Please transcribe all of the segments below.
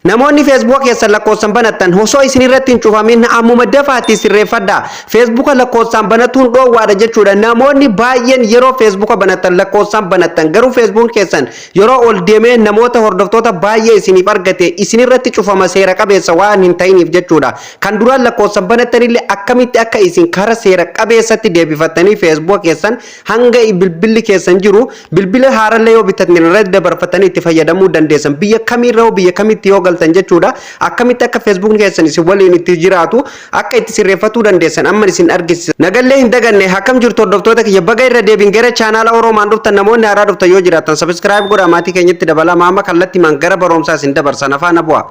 namoonni Facebook keessan lakkoofsan banattan osoo isin irratti hin cufamin ammuma dafaatti sirreeffadha. Facebook lakkoofsan banatuun dhoowwaadha jechuudha. Namoonni baay'een yeroo Facebook banattan lakkoofsan banattan garuu Facebook keessan yeroo ol deemee namoota hordoftoota baay'ee isiniif argate isin irratti cufama seera qabeessa waan hin ta'iniif jechuudha. Kan duraan lakkoofsan banattan illee akkamitti akka isin kara seera qabeessatti deebifattanii Facebook keessan hanga bilbilli keessan jiru bilbila haarallee yoo bitattan irratti dabarfatanii itti fayyadamuu dandeessan. Biyya kamiirraa biyya kamitti yoo galtan jechuudha. Akkamitti akka Facebook keessan isin waliin itti jiraatu akka itti sirreeffatuu dandeessan amma isin argisiisa. Nagallee hin daganne akkam jirtu hordoftoota kiyya baga irra deebiin gara chaanaala Oromaan dhuftan namoonni haaraa dhuftan yoo jiraatan subscribe godhaa maatii keenyatti dabalaa maama kallattii man gara barumsaa isin dabarsan afaan bu'a.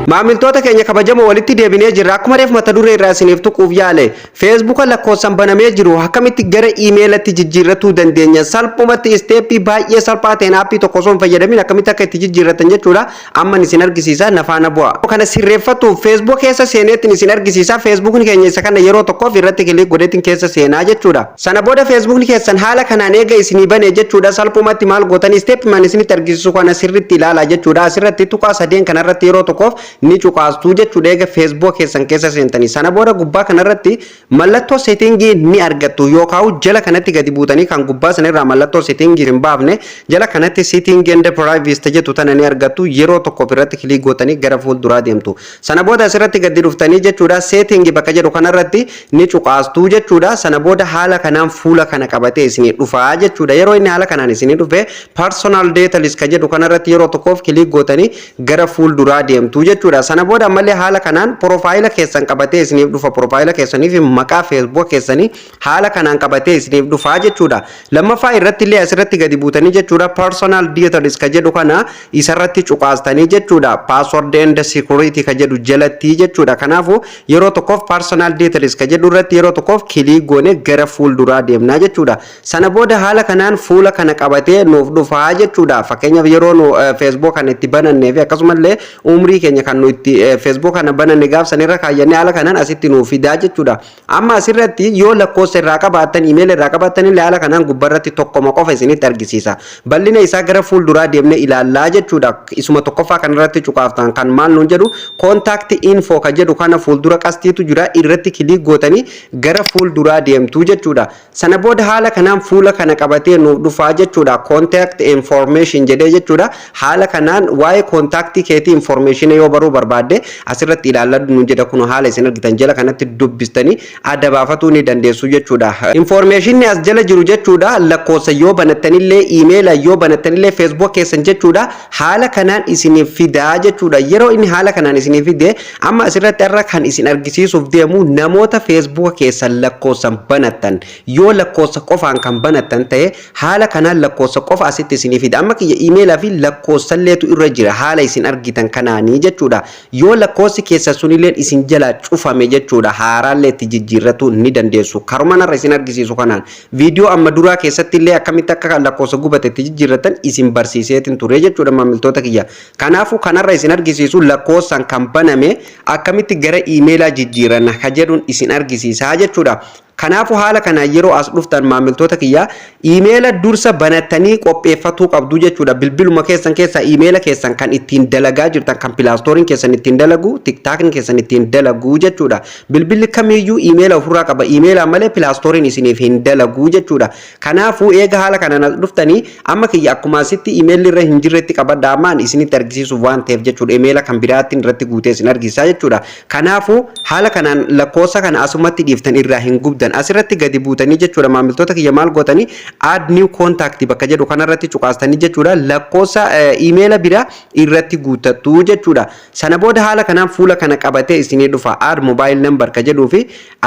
maamiltoota keenya kabajamoo walitti deebinee jirra. Akkuma reef mata duree irraa isiniif tuquuf yaale Facebook lakkoofsan banamee jiru akkamitti gara emailatti jijjiirratuu dandeenya salphumatti steepii baay'ee salphaa ta'een aappii tokko osoo hin fayyadamin akkamitti akka itti jijjiirratan jechuudha. Amma isin argisiisa nafaana bu'a. Kana sirreeffatu Facebook keessa seeneetiin isin argisiisa. Facebook keenya isa kana yeroo tokkoof irratti kilik godheetiin keessa seenaa jechuudha. Sana booda Facebook keessan haala kanaan eega isinii banee jechuudha. Salphumatti maal gootanii steepii man isinitti argisiisu kana sirriitti ilaalaa jechuudha. Asirratti tuqaa sadeen kanarratti yeroo tokkoof ni cuqaastu jechuudha. Eega Facebook keessan keessa seentanii sana booda gubbaa kanarratti mallattoo settingii ni argattu yookaan jala kanatti gadi buutanii kan gubbaa sanarraa mallattoo settingii hin baafne jala kanatti setting and privacy jettu tana ni argattu. Yeroo tokko irratti kilik gootanii gara fuulduraa deemtu. Sana booda asirratti gadi dhuftanii jechuudha setting bakka jedhu kanarratti ni cuqaastu jechuudha. Sana booda haala kanaan fuula kana qabatee isinii dhufaa jechuudha. Yeroo inni haala kanaan isinii dhufe personal data list jedhu kanarratti yeroo tokkoof kilik gootanii gara fuulduraa deemtu jechuudha. Sana booda ammallee haala kanaan profaayila keessan qabatee isiniif dhufa. Profaayila keessaniif maqaa Facebook keessanii haala kanaan qabatee isiniif dhufa jechuudha. Lammaffaa irratti illee asirratti gadi buutanii jechuudha personal details ka jedhu kana isarratti cuqaastanii jechuudha. Password and security ka jedhu jalatti jechuudha. Kanaafu yeroo tokkoof personal details ka jedhu irratti yeroo tokkoof kilik goone gara fuulduraa deemna jechuudha. Sana booda haala kanaan fuula kana qabatee nuuf dhufa jechuudha. Fakkeenyaaf yeroo nu Facebook kana itti banannee fi akkasumallee umrii keenya kan nu itti Facebook kana bananne gaafsan irra kaayyannee haala kanaan asitti nuuf fidaa jechuudha. Amma asirratti yoo lakkoofsa irraa qabaattan email irraa qabaattan illee haala kanaan gubbarratti tokkoma qofa isinitti argisiisa. Bal'ina isaa gara fuulduraa deemne ilaallaa jechuudha. Isuma tokkoffaa kanarratti cuqaaftan kan maal nuun jedhu contact info ka jedhu kana fuuldura qastiitu jira irratti kilik gootanii gara fuulduraa deemtu jechuudha. Sana booda haala kanaan fuula kana qabatee nuuf dhufaa jechuudha. Contact information jedhee jechuudha. Haala kanaan waa'ee contact keetii information yoo baruu barbaadde asirratti ilaalaa nu jedha kun haala isin argitan jala kanatti dubbistanii adda baafatuu ni dandeessu jechuudha. Information as jala jiru jechuudha. Lakkoofsa yoo banattanillee email yoo banattanillee Facebook keessan jechuudha. Haala kanaan isiniif fidaa jechuudha. Yeroo inni haala kanaan isiniif fide amma asirratti irra kan isin argisiisuuf deemu namoota Facebook keessan lakkoofsan banattan yoo lakkoofsa qofaan kan banattan ta'e haala kanaan lakkoofsa qofa asitti isiniif fida. Amma kiyya email fi lakkoofsalleetu irra jira haala isin argitan kanaanii jechuudha. Yoo lakkoofsi keessa sunillee isin jala cufame jechuudha haaraallee itti jijjiirratu ni dandeessu. Karumanarra isin argisiisu kanaan viidiyoo amma duraa keessatti illee akkamitti akka lakkoofsa gubate itti jijjiirratan isin barsiiseetiin ture jechuudha maamiltoota kiyya. Kanaafu kanarra isin argisiisu lakkoofsan kan baname akkamitti gara emailaa jijjiiranna ka jedhuun isin argisiisaa jechuudha. Kanaafu haala kana yeroo as dhuftan maamiltoota kiyya emaila dursa banattanii qopheeffatuu qabdu jechuudha. Bilbiluma keessan keessa emaila keessan kan ittiin dalagaa jirtan kan pilaastoorin keessan ittiin dalagu tiktaakin keessan ittiin dalagu jechuudha. Bilbilli kamiyyuu emaila ofirraa qaba. Emaila malee pilaastoorin isiniif hin dalagu jechuudha. Kanaafu eega haala kanaan as dhuftanii amma kiyya akkuma asitti emailli irra hin jirretti qabadda ammaan isinitti argisiisuuf waan ta'eef jechuudha. Emaila kan biraattiin irratti guutee isin argisiisaa jechuudha. Kanaafu haala kanaan lakkoofsa kana asumatti dhiiftan irraa hin gubdan. Asirratti gadi buutanii jechuudha maamiltoota kiyya maal gootanii add new contact bakka jedhu kanarratti cuqaastanii jechuudha lakkoofsa emaila bira irratti guutattu jechuudha. Sana booda haala kanaan fuula kana qabatee isinii dhufa. Add mobile number ka jedhuu fi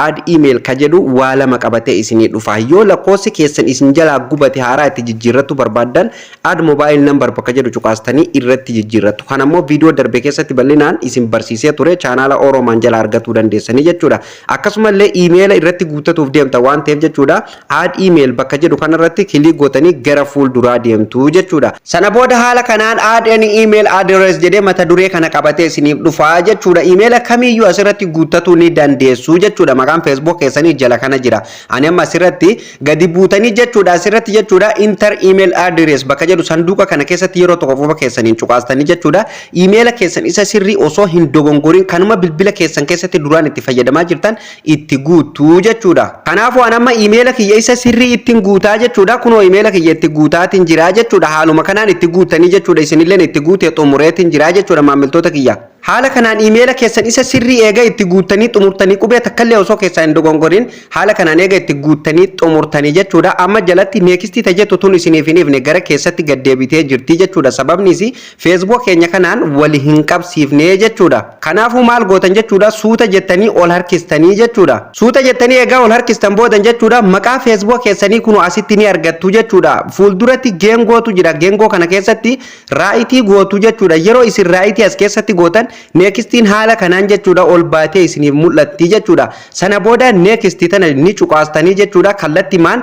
add email ka jedhu waa lama qabatee isinii dhufa. Yoo lakkoofsi keessan isin jalaa gubate haaraa itti jijjiirratu barbaaddan add mobile number bakka jedhu cuqaastanii irratti jijjiirratu. Kanammoo viidiyoo darbe keessatti bal'inaan isin barsiisee ture chaanaala Oromaan jala argachuu dandeessanii jechuudha. Akkasumallee emaila irratti guutattu guuttatuuf deemta waan ta'eef jechuudha add email bakka jedhu kanarratti kilik gootanii gara fuulduraa deemtu jechuudha. Sana booda haala kanaan add an email address jedhee mata duree kana qabatee isiniif dhufaa jechuudha. Email kamiyyuu asirratti guuttatuu ni dandeessu jechuudha. Maqaan Facebook keessanii jala kana jira. Ani amma asirratti gadi buutanii jechuudha asirratti jechuudha enter email address bakka jedhu sanduuqa kana keessatti yeroo tokko fuula keessaniin cuqaastanii jechuudha. Email keessan isa sirrii osoo hin dogongorin kanuma bilbila keessan keessatti duraan itti fayyadamaa jirtan itti guutuu jechuudha. Kanaafuu ani amma email kiyya isa sirrii ittiin guutaa jechuudha. Kunoo email kiyya itti guutaatiin jira jechuudha. Haaluma kanaan itti guutanii jechuudha isinillee itti guutee xumureetiin jira jechuudha maamiltoota kiyya. Haala kanaan email keessan isa sirrii eega itti guutanii xumurtanii qubee takkallee osoo keessaa hin dogongorin haala kanaan eega itti guutanii xumurtanii jechuudha. Amma jalatti next tajettu tun isiniif hin ifne gara keessatti gad deebitee jirti jechuudha. Sababnis Facebook keenya kanaan wal hin qabsiifne jechuudha. Kanaafuu maal gootan jechuudha suuta jettanii ol harkistanii jechuudha. Suuta jettanii eega ol harkistan boodan jechuudha maqaa Facebook keessanii kunu asitti ni argattu jechuudha. Fuulduratti geengootu jira. Geengoo kana keessatti raayitii gootu jechuudha. Yeroo isin raayitii as keessatti gootan nextiin haala kanaan jechuudha ol baatee isiniif mul'atti jechuudha. Sana booda nextii tana ni cuqaastanii jechuudha kallattimaan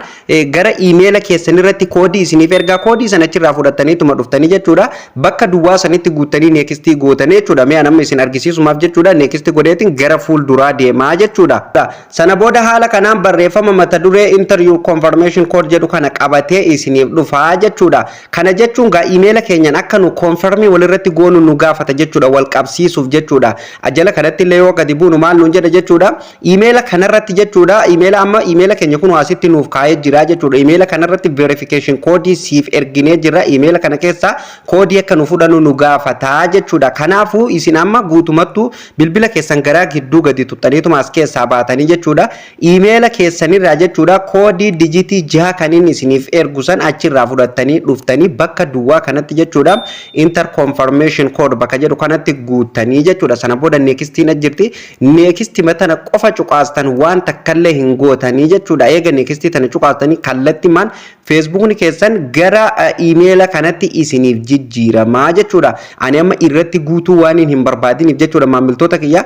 gara email keessanirratti koodii isiniif ergaa koodii sana achirraa fudhattanii tuma dhuftanii jechuudha bakka duwwaa sanitti guuttanii nextii gootanii jechuudha. Mee anamma isin argisiisumaaf jechuudha nextii godheetiin gara fuulduraa deemaa jechuudha. Sana booda haala kanaan barreeffama mata duree interview confirmation code jedhu kana qabatee isiniif dhufaa jechuudha. Kana jechuun gaa email keenyan akka nu confirmii walirratti goonu nu gaafata jechuudha wal qabsiisuuf jechuudha. Ajala kanatti illee yoo gadi buunu maal nuun jedha jechuudha. Email kanarratti jechuudha. Email keenya kun asitti nuuf kaa'ee jira jechuudha. Email kanarratti verification code siif erginee jira. Email kana keessa koodii akka nu fudhannu nu gaafata jechuudha. Kanaafuu isin amma guutumattu bilbila keessan garaa gidduu gadi tuttaniituma as keessaa baatanii jechuudha. Email keessanirraa jechuudha koodii dijitii 6 kan inni isiniif ergu san achirraa fudhattanii dhuftanii bakka duwwaa kanatti jechuudha. Enter confirmation code bakka jedhu kanatti guuttanii jechuudha. Sana booda nextiin ajirti. Nextii matana qofa cuqaastan waan takkallee hin gootanii jechuudha. Eega nextii tana cuqaastanii kallattimaan Facebook keessan gara email kanatti isiniif jijjiiramaa jechuudha. Ani amma irratti guutuu waan hin barbaadiniif jechuudha maamiltoota kiyya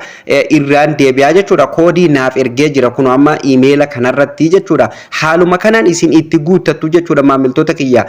irraan deebi'aa jechuudha. Koodii naaf ergee jira kun amma email kanarratti jechuudha. Haaluma kanaan isin itti guuttattu jechuudha maamiltoota kiyya.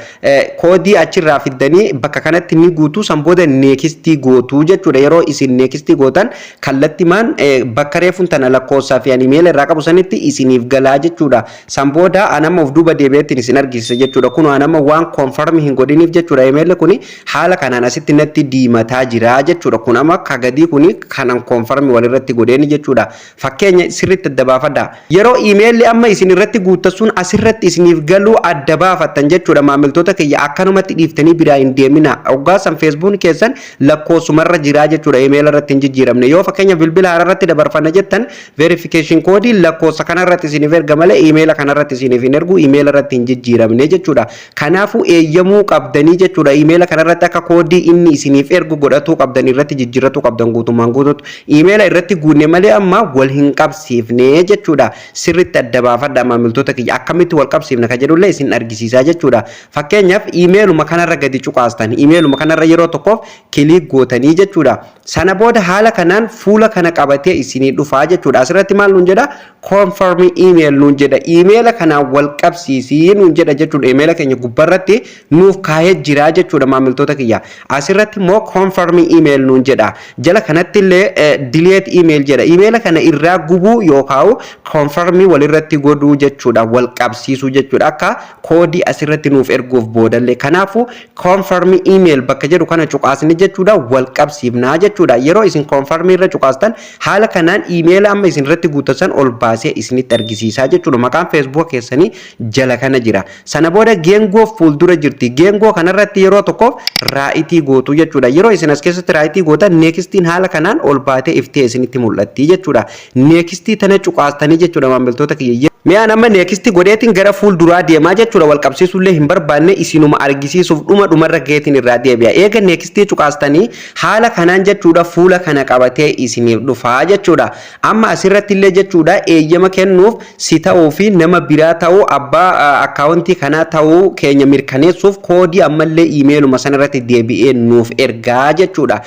Koodii achirraa fiddanii bakka kanatti ni guutuu san booda nextii gootuu jechuudha. Yeroo isin nextii gootan kallattimaan bakka reefuun tana lakkoofsaa fi email irraa qabu sanitti isiniif galaa jechuudha. San booda anama of duuba deebi'eetiin isin argisiisa jechuudha. Kun anama waan confirm hin godhiniif jechuudha. Email kuni haala kanaan asitti natti diimataa jira jechuudha. Kun amma kagadii kuni kanan confirm walirratti godheeni jechuudha. Fakkeenya sirriitti adda baafadha. Yeroo email amma isin irratti guuttasuun asirratti isiniif galuu adda baafattan jechuudha. Maamiltoota kiyya akkanumatti dhiiftanii biraa hin deemina. Oggaasan Facebook keessan lakkoofsumarra jira jechuudha. Email irratti hin jijjiiramne. Yoo fakkeenya bilbila haararratti dabarfanna jettan verification code lakkoofsa kanarratti isiniif erga malee email kanarratti isiniif hin ergu email irratti hin jijjiiramne jechuudha. Kanaafuu eeyyamuu qabdanii jechuudha. Email kanarratti akka koodii inni isiniif ergu godhatuu qabdan irratti jijjiirratuu qabdan guutummaan guutuutu. Email irratti guunne malee amma wal hin qabsiifne jechuudha. Sirriitti adda baafadha maamiltoota kiyya akkamitti wal qabsiifna ka jedhullee isin argisiisaa jechuudha. Fakkeenyaaf emailuma kanarra gadi cuqaastan emailuma kanarra yeroo tokkoof kilik gootanii jechuudha. Sana booda haala kanaan fuula kana qabatee isinii dhufaa jechuudha. Asirratti maal nuun jedha confirm email nuun jedha. Email kanaan wal qabsiisii nuun jedha jechuudha. Email keenya gubbarratti nuuf kaa'ee jira jechuudha maamiltoota kiyya. Asirratti immoo confirm email nuun jedha. Jala kanatti illee delete email jedha. Email kana irraa gubuu yookaan confirm walirratti godhuu jechuudha. Wal qabsiisuu jechuudha. Akka koodii asirratti nuuf erguuf boodallee. Kanaafuu confirm email bakka jedhu kana cuqaasni jechuudha. Wal qabsiifnaa jechuudha. Yeroo isin confirm irra cuqaastan haala kanaan email amma isin irratti guuttatan ol baasee isinitti argisiisaa jechuudha. Maqaan Facebook keessanii jala kana jira. Sana booda geengoo fuuldura jirti. Geengoo kanarratti yeroo tokko raayitii gootu jechuudha. Yeroo isin as keessatti raayitii gootan nextiin haala kanaan ol baatee iftee isinitti mul'atti jechuudha. Nextii tana cuqaastanii jechuudha maamiltoota kiyya. Mi'a nama nextii godheetiin gara fuulduraa deemaa jechuudha. Wal qabsiisuullee hin barbaanne isinuma argisiisuuf dhumarra geetiin irraa deebi'a. Eega nextii cuqaastanii haala kanaan jechuudha fuula kana qabatee isiniif dhufaa jechuudha. Amma asirratti illee jechuudha eeyyama kennuuf si ta'uu fi nama biraa ta'uu abbaa akkaawuntii kanaa ta'uu keenya mirkaneessuuf koodii ammallee emailuma sanarratti deebi'ee nuuf ergaa jechuudha.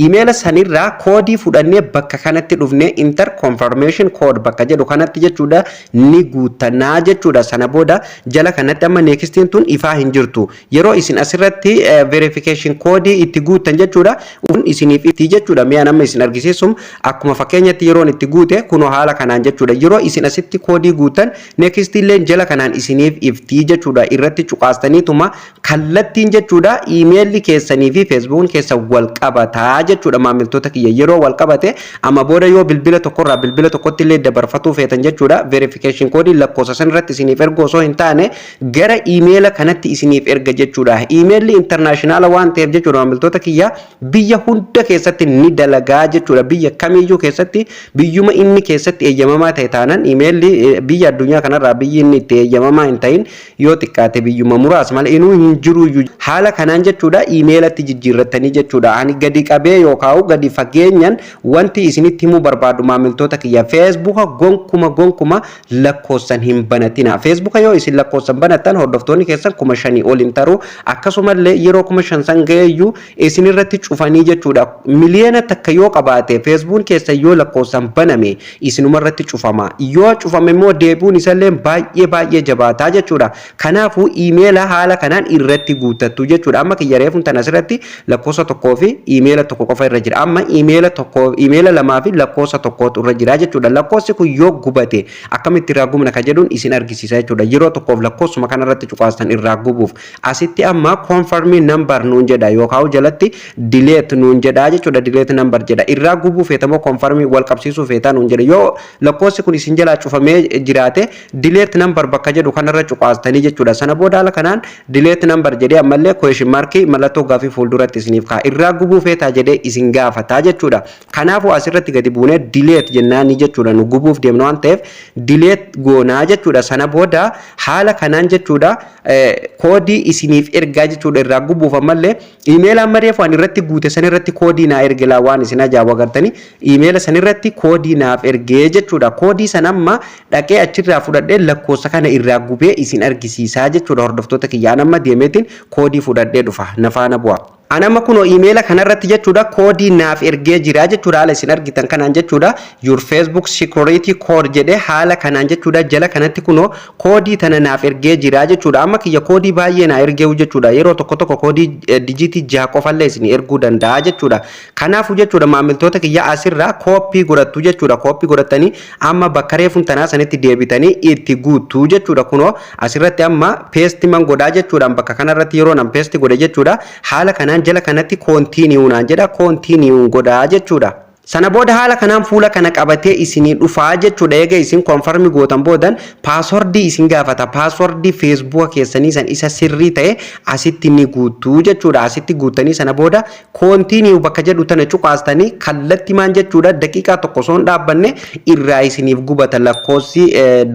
Email sanirraa koodii fudhannee bakka kanatti dhufnee enter confirmation code bakka jedhu kanatti jechuudha ni guutanaa jechuudha. Sana booda jala kanatti amma neextiin tun ifaa hin jirtu. Yeroo isin asirratti verification code itti guutan jechuudha. Kun isiniif itti jechuudha. Mi'a nama isin argisiisum akkuma fakkeenyatti yeroo itti guute kunoo haala kanaan jechuudha. Yeroo isin asitti code guutan neextiin illee jala kanaan isiniif ifti jechuudha. Irratti cuqaastaniituma kallattiin jechuudha. Email keessanii fi Facebook keessa wal qabataa jechuudha. Maamiltoota kiyya yeroo wal qabate amma booda yoo bilbila tokkorraa bilbila tokkotti illee dabarfatuu feetan jechuudha. Verification code lakkoofsa san irratti isiniif erga osoo hin taane gara email kanatti isiniif erga jechuudha. Email international waan ta'eef jechuudha maamiltoota kiyya biyya hunda keessatti ni dalagaa jechuudha. Biyya kamiyyuu keessatti biyyuma inni keessatti eeyyamamaa ta'e taanaan email biyya addunyaa kanarraa biyyi inni itti eeyyamamaa hin ta'in yoo xiqqaate biyyuma muraasa malee inuu hin jiru haala kanaan jechuudha. Emailatti jijjiirrattanii jechuudha. Ani gadi qabee yookaan gadi fageenyaan wanti isinitti himuu barbaadu maamiltoota kiyya Facebook gonkuma lakkoofsan hin banatina. Facebook yoo isin lakkoofsan banatan hordoftoonni keessan 5,000 ol hin taru akkasumallee yeroo 5,000 san ga'eeyyuu isin irratti cufanii jechuudha. Miliyoona takka yoo qabaate Facebook keessa yoo lakkoofsan baname isinuma irratti cufama. Yoo cufame immoo deebiin isallee baay'ee jabaataa jechuudha. Kanaafuu emaila haala kanaan irratti guutattu jechuudha. Amma kiyya reefuun tan asirratti lakkoofsa tokkoo fi emaila tokko qofa irra jira. Amma emaila lamaa fi lakkoofsa tokkootu irra jira jechuudha. Lakkoofsi kun yoo gubate akkamitti irraa gubna ka jedhuun isin argisiisa jechuudha. Yeroo tokkoof lakkoofsuma kanarratti cuqaastan irraa gubuuf asitti amma confirm number nuun jedha yookaan jalatti delete nuun jedha jechuudha. Delete number jedha irraa gubuu feetamoo confirm wal qabsiisuu feetaa nuun jedha. Yoo lakkoofsi kun isin jalaa cufamee jiraate delete number bakka jedhu kanarra cuqaastanii jechuudha. Sana booda haala kanaan delete number jedhee ammallee question mark mallattoo gaafii fuulduratti isiniif kaa irraa gubuu feetaa jedhee isin gaafataa jechuudha. Kanaafuu asirratti gadi buunee delete jennaani jechuudha. Nu gubuuf deemna waan ta'eef delete goonaa jechuudha. Sana booda haala kanaan jechuudha koodii isiniif ergaa jechuudha. Irraa gubuuf ammallee email ammareef waan irratti guute san irratti koodii naa ergilaa waan isin ajaa'ibu agartanii email san irratti koodii naaf ergee jechuudha. Koodii san amma dhaqee achirraa fudhadhee lakkoofsa kana irraa gubee isin argisiisaa jechuudha. Hordoftoota kiyyaan amma deemeetiin koodii fudhadhee dhufa nafaana bu'a. Anama kuno emaila kanarratti jechuudha koodii naaf ergee jira jechuudha. Haala isin argitan kanaan jechuudha your Facebook security code jedhe haala kanaan jechuudha jala kanatti kuno koodii tana naaf ergee jira jechuudha. Amma kiyya koodii baay'ee na ergee jechuudha. Yeroo tokko koodii dijitii 6 qofallee isin erguu danda'a jechuudha. Kanaafuu jechuudha maamiltoota kiyya asirraa koppii godhattu jechuudha. Koppii godhattanii amma bakka reefuun tanaa sanitti deebitanii itti guuttu jechuudha. Kuno asirratti amma paste man godhaa jechuudha. Bakka kanarratti yeroo nan paste godhe jechuudha haala kanaan jala kanatti continue naan jedha continue godhaa jechuudha. Sana booda haala kanaan fuula kana qabatee isinii dhufaa jechuudha. Eega isin confirm gootan boodan passwordii isin gaafata. Passwordii Facebook keessanii san isa sirrii ta'e asitti ni guutuu jechuudha. Asitti guutanii sana booda continue bakka jedhu tana cuqaastanii kallatti maan jechuudha. Daqiiqaa tokko soon dhaabbanne irraa isiniif gubata lakkoofsi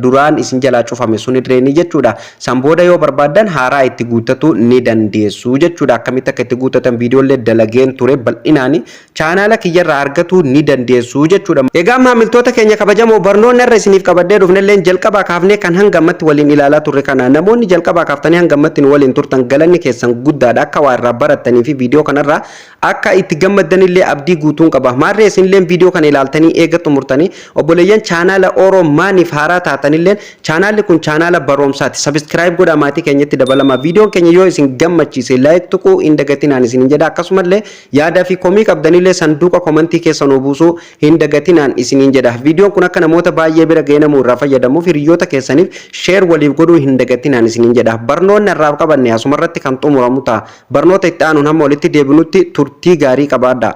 duraan isin jalaa cufame sun irreeni jechuudha. San booda yoo barbaadan haaraa itti guutatu ni dandeessu jechuudha. Akkamitti akka itti guutatan viidiyoolee dalageen ture bal'inaani chaanaala kiyyarraa argatu ni dandeessu jechuudha. Egaa maamiltoota keenya kabajamoo barnoonni irra isiniif qabadee dhufnelleen jalqabaa kaafnee kan hangammatti waliin ilaalaa turre kana namoonni jalqabaa kaaftanii hangammatti waliin turtan galanni keessan guddaadha. Akka waa irraa barattanii fi viidiyoo kanarraa akka itti gammaddanillee abdii guutuun qaba. Maarree isinillee viidiyoo kana ilaaltanii eega xumurtanii obboleeyyan chaanaala Oromaaniif haaraa taatanillee chaanaalli kun chaanaala barumsaati. Subscribe godhaa maatii keenyatti dabalama. Viidiyoon keenya yoo isin gammachiise like tuquu hin dagatinaan isin jedha. Akkasumallee yaadaa fi komii qabdanillee sanduuqa komentii keessa buusuu hin dagatinaan isiniin jedha. Viidiyoon kun akka namoota baay'ee bira ga'ee namuu irraa fayyadamuuf hiriyoota keessaniif share waliif godhuu hin dagatinaan isiniin jedha. Barnoonni irraa qabanne asumarratti kan xumuramu ta'a. Barnoota itti aanuun hamma walitti deebinutti turtii gaarii qabaadha.